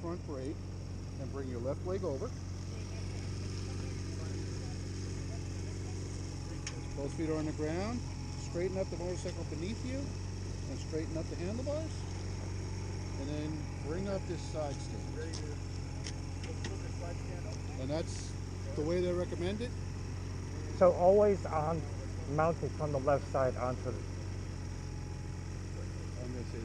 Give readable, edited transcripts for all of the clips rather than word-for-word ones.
front brake and bring your left leg over. Both feet are on the ground. Straighten up the motorcycle beneath you and straighten up the handlebars. And then bring up this side stand. And that's the way they recommend it. So always on mounted from the left side onto the... I'm going to say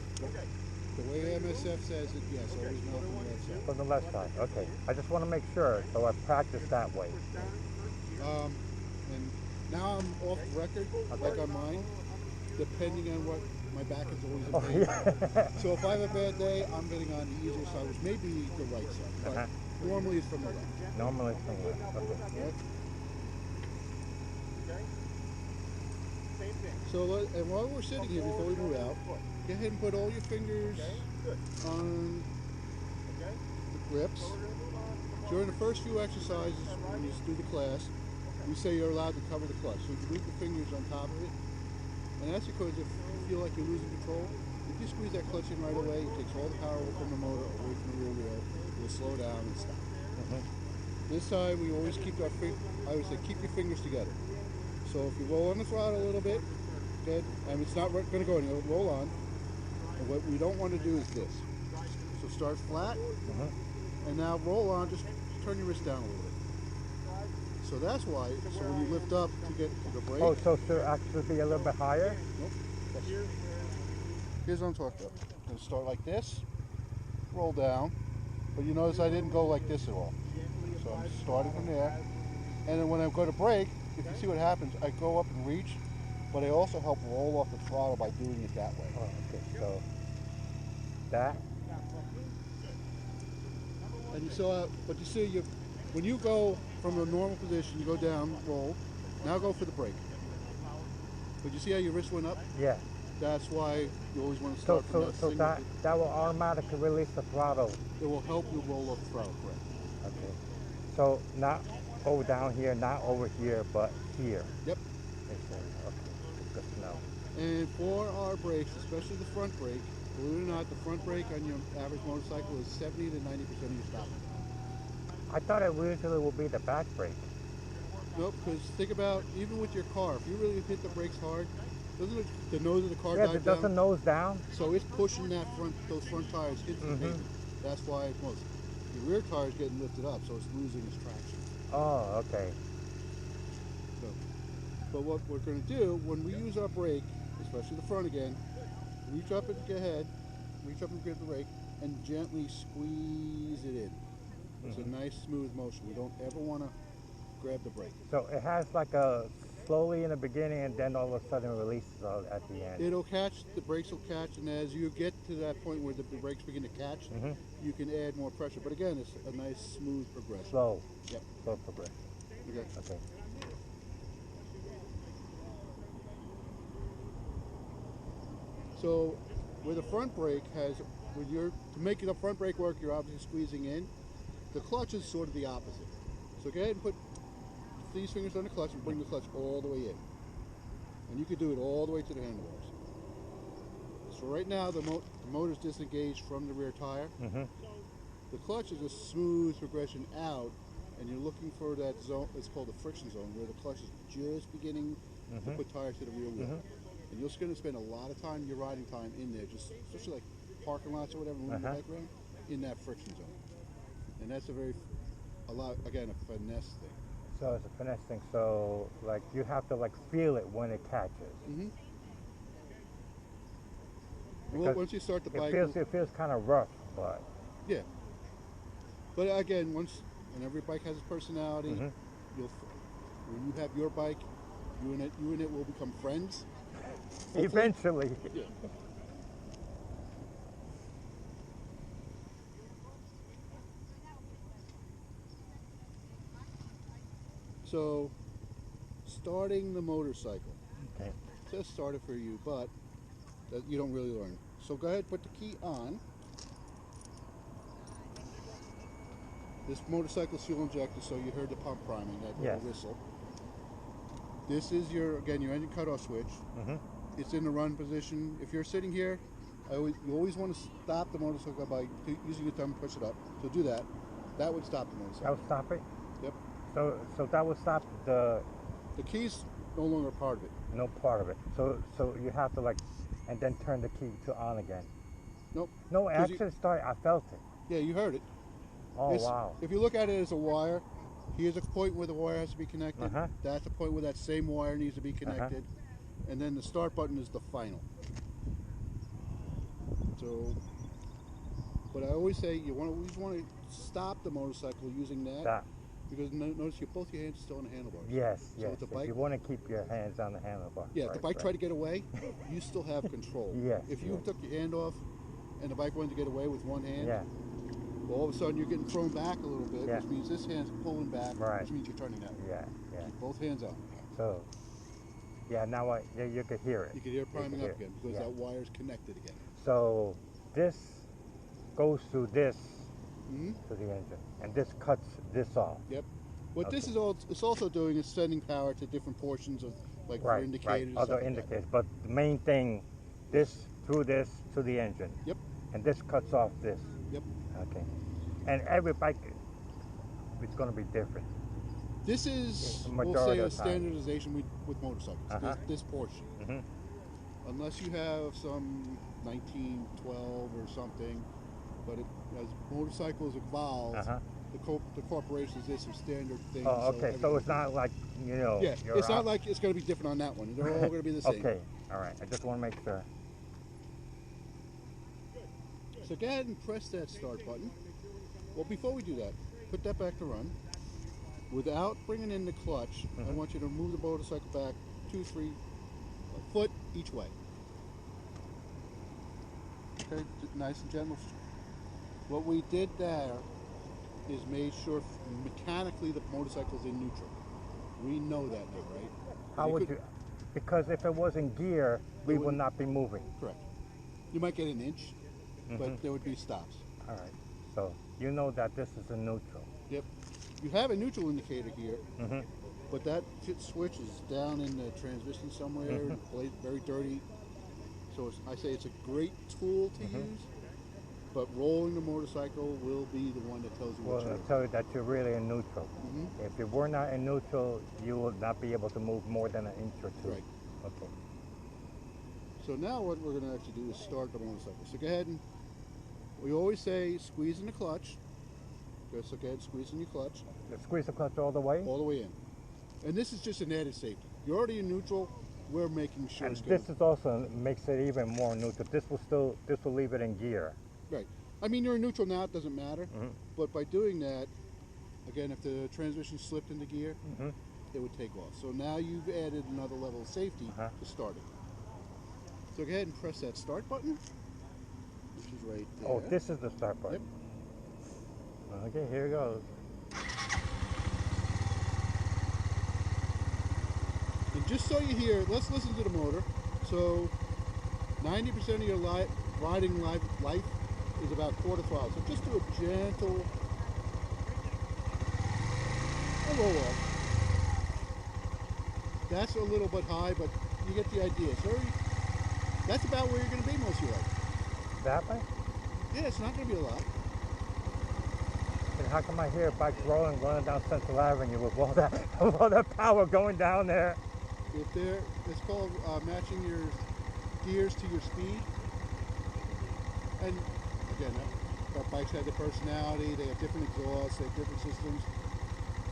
the way MSF says it, yes, always mount from the left side. From the left side, okay. I just want to make sure, so I practice that way. And now I'm off the record, like on mine, depending on what my back is always in pain. Yeah. So if I have a bad day, I'm getting on the easier side, which may be the right side, but normally it's from the left. Normally it's from the left, okay. Right? So, and while we're sitting here, before we move out, go ahead and put all your fingers on the grips. During the first few exercises, when you do the class, we say you're allowed to cover the clutch. So you leave the fingers on top of it. And that's because if you feel like you're losing control, if you squeeze that clutch in right away, it takes all the power from the motor away from the rear wheel. It'll slow down and stop. This time, we always keep our I would say keep your fingers together. So if you roll on the throttle a little bit, good, and it's not going to go anywhere, roll on. And what we don't want to do is this. So start flat, and now roll on, just turn your wrist down a little bit. So that's why, so when you lift up to get to the brake. Oh, so to actually be a little bit higher? Nope. Here's what I'm talking about. I'm going to start like this, roll down, but you notice I didn't go like this at all. So I'm starting from there, and then when I go to brake, if you see what happens, I go up and reach, but I also help roll off the throttle by doing it that way. Oh, okay, so that. And you saw, but you see, when you go from a normal position, you go down, roll, now go for the brake. But you see how your wrist went up? Yeah. That's why you always want to start from that So that will automatically release the throttle. It will help you roll off the throttle, correct. Okay. So not over down here, not over here, but here. Yep. Okay, good to know. And for our brakes, especially the front brake, believe it or not, the front brake on your average motorcycle is 70 to 90% of your stop. I thought it usually would be the back brake. Nope, because think about, even with your car, if you really hit the brakes hard, doesn't the nose of the car dive down? Does the nose down? So it's pushing those front tires into the pavement. That's why your rear tire is getting lifted up, so it's losing its traction. Oh, okay. So, but what we're going to do, when we use our brake, especially the front again, reach up and get ahead, reach up and get the brake, and gently squeeze it in. It's a nice smooth motion. We don't ever want to grab the brake. So it has like a slowly in the beginning and then all of a sudden releases at the end. It'll catch, the brakes will catch, and as you get to that point where the brakes begin to catch, you can add more pressure. But again, it's a nice smooth progression. Slow. Yep. Slow progression. Okay. Okay. So where the front brake has, to make the front brake work, you're obviously squeezing in. The clutch is sort of the opposite. So go ahead and put these fingers on the clutch and bring the clutch all the way in. And you can do it all the way to the handlebars. So right now the motor's disengaged from the rear tire. The clutch is a smooth progression out, and you're looking for that zone, it's called the friction zone, where the clutch is just beginning to put tire to the rear wheel. And you're going to spend a lot of time, your riding time in there, just especially like parking lots or whatever, moving your bike around, in that friction zone. And that's again, a finesse thing. So it's a finesse thing. So like you have to like feel it when it catches. Well, once you start the bike, it feels kind of rough, but yeah. But again, and every bike has its personality. When you have your bike, you and it will become friends. Hopefully. Eventually. Yeah. So, starting the motorcycle. Okay. It says started for you, but that you don't really learn. So go ahead, put the key on. This motorcycle's fuel injected, so you heard the pump priming, that little whistle. This is your engine cutoff switch. It's in the run position. If you're sitting here, You always want to stop the motorcycle by using your thumb and push it up. So do that. That would stop the That motorcycle. would stop it. Yep. So that would stop the The key's no longer part of it. no part of it. So you have to like, and then turn the key to on again. Nope. No, it 'Cause you- actually started. I felt it. Yeah, you heard it. Oh wow. If you look at it as a wire, here's a point where the wire has to be connected. Uh-huh. That's a point where that same wire needs to be connected. And then the start button is the final. So, but I always say you always want to stop the motorcycle using that. That. Because notice both your hands are still on the handlebars. Yes. So Yes. with the If bike, you want to keep your hands on the handlebar. yeah, if right, the bike right. tried to get away, you still have control. Yes, If you yes. took your hand off and the bike wanted to get away with one hand, Yeah. well, all of a sudden you're getting thrown back a little bit, Yeah. which means this hand's pulling back, Right. which means you're turning that way. Yeah. Yeah. Keep both hands on. So. Yeah. Now you could hear it. You can hear it priming hear up it. again because Yeah. that wire's connected again. So this goes through this Hmm. to the engine, and this cuts this off. Yep. What this Okay. it's also doing is sending power to different portions of, like, for Right. indicators. Right. Other stuff like that. indicators, but the main thing, this through this to the engine. Yep. And this cuts off this. Yep. Okay. And every bike is going to be different. This is, The we'll majority say, a of the time. standardization with motorcycles. Uh-huh. This portion, Hmm. unless you have some 1912 or something, but as motorcycles evolve, Uh-huh. the corporations did some standard things. Oh, okay. So everything- it's not like, you know. Yeah, you're it's not out- like it's going to be different on that one. They're all going to be the same. Okay. All right. I just want to make sure. So go ahead and press that start button. Well, before we do that, put that back to run. Without bringing in the clutch, I Mhm. want you to move the motorcycle back 2-3 a foot each way. Okay, nice and gentle. What we did there is made sure mechanically the motorcycle's in neutral. We know that now, right? How would could- you? Because if it was in gear, we would wouldn't- not be moving. Correct. You might get an inch, but Mhm. there would be stops. All right. So you know that this is a neutral. Yep. You have a neutral indicator here, Hmm. but that switch is down in the transmission somewhere, Mhm. very dirty. So I say it's a great tool to Mhm. use, but rolling the motorcycle will be the one that tells you Well, what I you're tell you that you're really in neutral. Mhm. If you were not in neutral, you will not be able to move more than an inch or two. Right. Okay. So now what we're going to actually do is start the motorcycle. So go ahead and, we always say squeeze in the clutch. Okay, so go ahead and squeeze in your clutch Squeeze the clutch all the way. all the way in. And this is just an added safety. You're already in neutral, we're making sure And it's good. this is also makes it even more neutral. This will leave it in gear. Right. I mean, you're in neutral now, it doesn't matter. Mhm. But by doing that, again, if the transmission slipped into gear, Mhm. it would take off. So now you've added another level of safety Uh-huh. to start it. So go ahead and press that start button, which is right there. Oh, this is the start button. Okay, here it goes. And just so you hear, let's listen to the motor. So 90% of your riding life is about quarter throttle. So just do a gentle roll off. That's a little bit high, but you get the idea. So that's about where you're going to be most of your life. That way? Yeah, it's not going to be a lot. And how come I hear bikes running down Central Avenue with all that, with all that power going down there? If they're, it's called matching your gears to your speed. And again, bikes have their personality. They have different exhausts. They have different systems.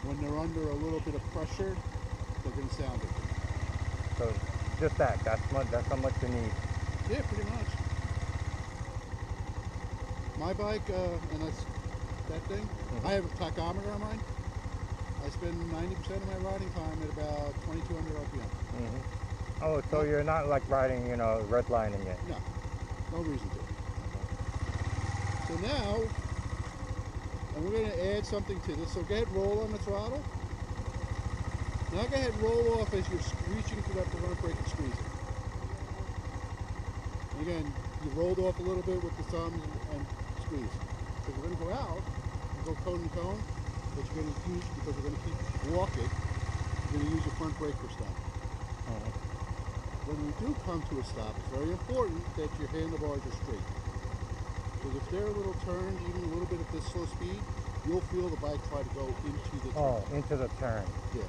When they're under a little bit of pressure, they're going to sound it. So just that. That's how much you need. Yeah, pretty much. My bike, and that's that thing. I have a tachometer on mine. I spend 90% of my riding time at about 2,200 RPM. Hmm. Oh, so you're not like riding, redlining it. No, no reason to. So now, and we're going to add something to this. So go ahead, roll on the throttle. Now go ahead, roll off as you're reaching to that front brake and squeezing. And again, you rolled off a little bit with the thumbs and squeeze. Because we're going to go out and go cone to cone, but you're going to use, because we're going to keep walking, you're going to use your front brake for stop. Mhm. when we do come to a stop, it's very important that your handlebars are straight. Because if they're a little turned, even a little bit at this slow speed, you'll feel the bike try to go into the turn. Oh, into the turn. Yeah.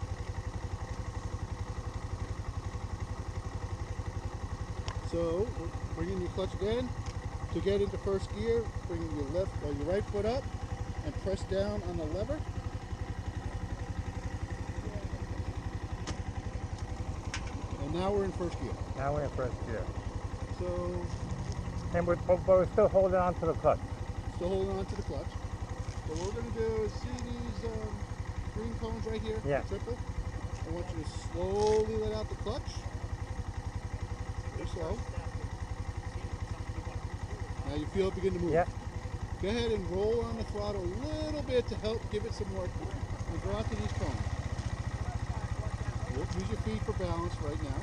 So, bring in your clutch again. To get into first gear, bring your right foot up and press down on the lever. And now we're in first gear. Now we're in first gear. So, And we're still holding on to the clutch. still holding on to the clutch. So what we're going to do is see these green cones right here? Yeah. The triple. I want you to slowly let out the clutch. Very slow. Now you feel it begin to move. Yeah. Go ahead and roll on the throttle a little bit to help give it some work. And go out to these cones. Use your feet for balance right now.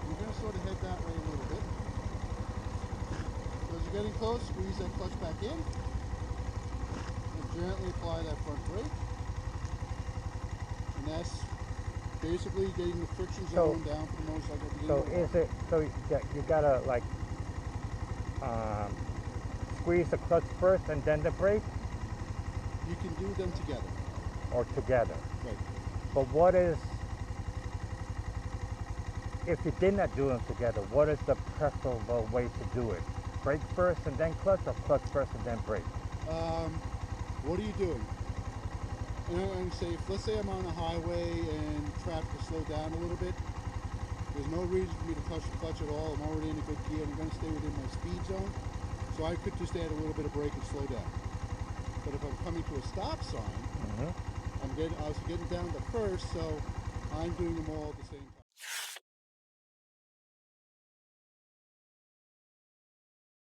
You're going to sort of head that way a little bit. So as you're getting close, squeeze that clutch back in. And gently apply that front brake. And that's basically getting the friction zone down for the motorcycle. So you gotta like squeeze the clutch first and then the brake, You can do them together. or together? Right. But what is, if you did not do them together, what is the preferable way to do it? Brake first and then clutch, or clutch first and then brake? What are you doing? And I'm going to say, let's say I'm on a highway and traffic is slowed down a little bit. There's no reason for me to touch the clutch at all. I'm already in a good gear and I'm going to stay within my speed zone. So I could just add a little bit of brake and slow down. But if I'm coming to a stop sign, I'm obviously getting down to first, so I'm doing them all at the same time.